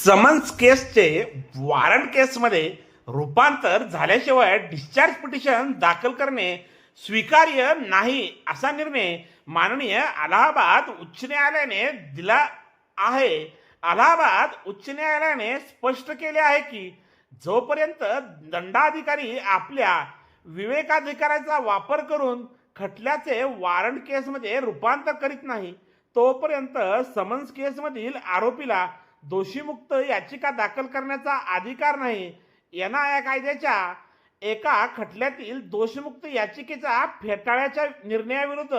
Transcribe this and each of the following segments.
Summons केसचे warrant केसमध्ये रूपांतर झाल्याशिवाय डिस्चार्ज पिटिशन दाखल करणे स्वीकार्य नाही असा निर्णय माननीय अलाहाबाद उच्च न्यायालयाने दिला आहे। अलाहाबाद उच्च न्यायालयाने स्पष्ट केले आहे की जोपर्यंत दंडाधिकारी आपल्या विवेकाधिकाराचा वापर करून खटल्याचे वॉरंट केसमध्ये रूपांतर करीत नाही तोपर्यंत समन्स केसमधील आरोपीला दोषीमुक्त याचिका दाखल करण्याचा अधिकार नाही। एनआय कायद्याच्या एका खटल्यातील दोषमुक्त याचिकेचा फेटाळण्याच्या निर्णयाविरुद्ध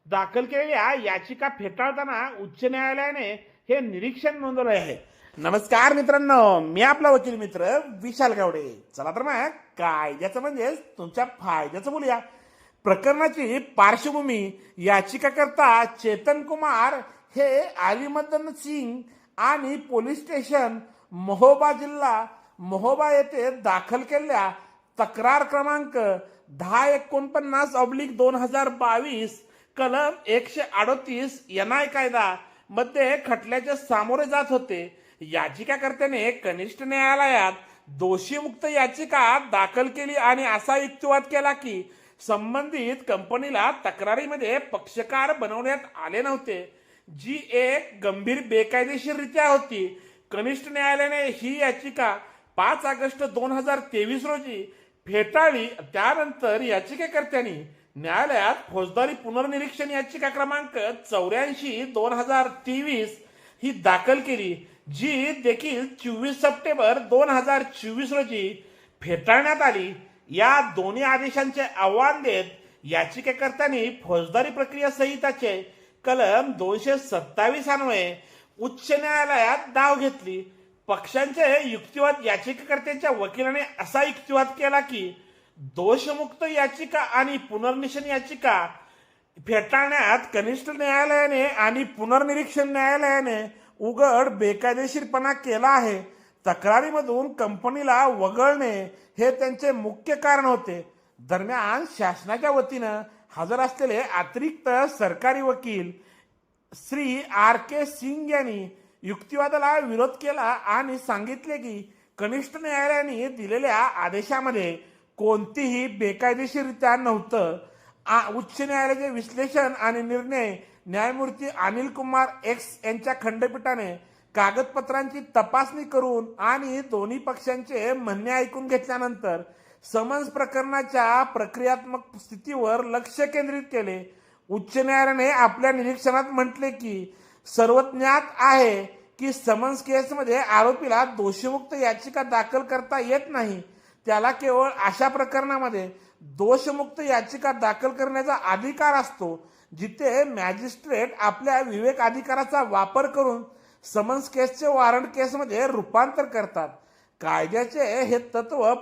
दाखल केलेल्या याचिका फेटाळताना उच्च न्यायालयाने हे निरीक्षण नोंदवले आहे। नमस्कार मित्रांनो, मी आपला वकील मित्र विशाल गावडे। चला तर मग कायद्याचं म्हणजे तुमच्या फायद्याचं बोलूया। प्रकरणाची पार्श्वभूमी याचिकाकर्ता चेतन कुमार हे अलीमदन सिंग आणि पोलीस स्टेशन महोबा जिल्हा महोबा येथे दाखल केलेल्या तक्रार क्रमांक 1049/2022 कलम 138 एनआय कायदा मध्ये खटल्याचे सामोरे जात होते। याचिकाकर्त्याने कनिष्ठ न्यायालयात दोषीमुक्त याचिका दाखल केली आणि असा युक्तिवाद केला की संबंधित कंपनीला तक्रारीमध्ये पक्षकार बनवण्यात आले नव्हते, जी एक गंभीर बेकायदेशीररित्या होती। कनिष्ठ न्यायालयाने ही याचिका 5 ऑगस्ट 2023 रोजी फेटाळली। त्यानंतर याचिकाकर्त्यांनी न्यायालयात फौजदारी पुनर्निरीक्षण याचिका क्रमांक 84/2023 ही दाखल केली, जी देखील 24 सप्टेंबर 2024 रोजी फेटाळण्यात आली। या दोन्ही आदेशांचे आव्हान देत याचिकाकर्त्यांनी फौजदारी प्रक्रिया संहिताचे कलम 227 अन्वये उच्च न्यायालयात धाव घेतली। पक्षांचे युक्तिवाद याचिकाकर्त्यांच्या वकिलाने असा युक्तिवाद केला की दोषमुक्त याचिका आणि पुनर्निरीक्षण याचिका फेटाळण्यात कनिष्ठ न्यायालयाने आणि पुनर्निरीक्षण न्यायालयाने उघड बेकायदेशीरपणा केला आहे। तक्रारीमधून कंपनीला वगळणे हे त्यांचे मुख्य कारण होते। दरम्यान शासनाच्या वतीनं हजर असलेले अतिरिक्त सरकारी वकील श्री R.K. सिंग यांनी युक्तिवादाला विरोध केला आणि सांगितले की कनिष्ठ न्यायालयाने दिलेल्या आदेशामध्ये कोणतीही बेकायदेशीररित्या नव्हतं। उच्च न्यायालयाचे विश्लेषण आणि निर्णय न्यायमूर्ती अनिल कुमार एक्स यांच्या खंडपीठाने कागदपत्रांची तपासणी करून आणि दोन्ही पक्षांचे म्हणणे ऐकून घेतल्यानंतर समन्स प्रकरणाच्या प्रक्रियात्मक स्थितीवर लक्ष केंद्रित केले। उच्च न्यायालयाने आपल्या निरीक्षणात म्हटले की सर्वज्ञात आहे की समन्स केसमध्ये आरोपीला दोषमुक्त याचिका दाखल करता येत नाही। त्याला केवळ अशा प्रकरणामध्ये दोषमुक्त याचिका दाखल करण्याचा अधिकार असतो जिथे मॅजिस्ट्रेट आपल्या विवेक अधिकाराचा वापर करून समन्स केसचे वॉरंट केसमध्ये रूपांतर करतात। कायद्याचे हे तत्व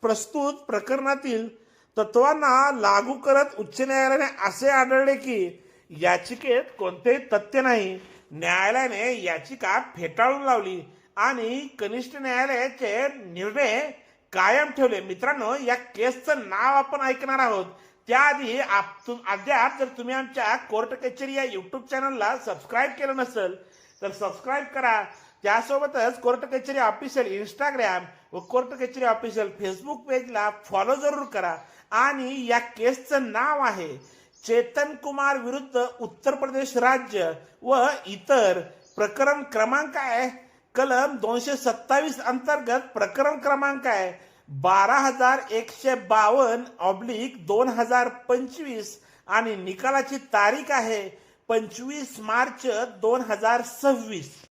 प्रस्तुत प्रकरणातील तत्वांना लागू करत उच्च न्यायालयाने असे आढळले की याचिकेत कोणतेही तथ्य नाही। न्यायालयाने याचिका फेटाळून लावली आणि कनिष्ठ न्यायालयाचे निर्णय कायम ठेवले। मित्रांनो, या केसचं नाव आपण ऐकणार आहोत त्याआधी अद्याप जर तुम्ही आमच्या कोर्ट कचेरी या युट्यूब चॅनलला सबस्क्राईब केलं नसेल तर सबस्क्राईब करा। त्यासोबतच कोर्ट कचेरी ऑफिशियल इंस्टाग्राम व कोर्ट कचेरी ऑफिशियल फेसबुक पेजला फॉलो जरूर करा। आणि या केसचं नाव आहे चेतन कुमार विरुद्ध उत्तर प्रदेश राज्य व इतर। प्रकरण क्रमांक आहे कलम 227 अंतर्गत प्रकरण क्रमांक आहे 12,152/2025 आणि निकालाची तारीख आहे 25 मार्च 2026।